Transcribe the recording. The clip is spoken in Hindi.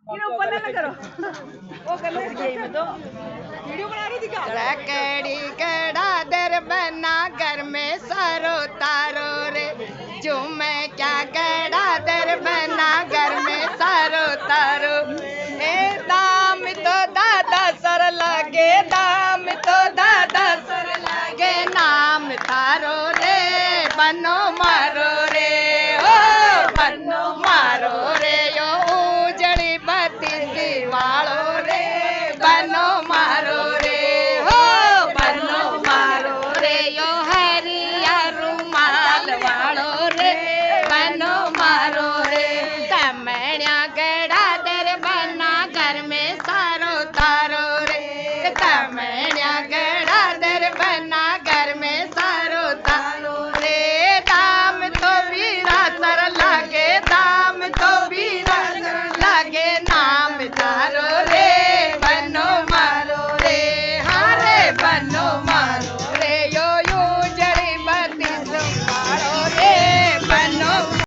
ये ऊपर ना करो वो करने गेम तो वीडियो बना रही थी क्या रकड़ी कड़ा दर बना घर में सारो तारो रे जो मैं क्या कड़ा दर बना घर में सारो तारो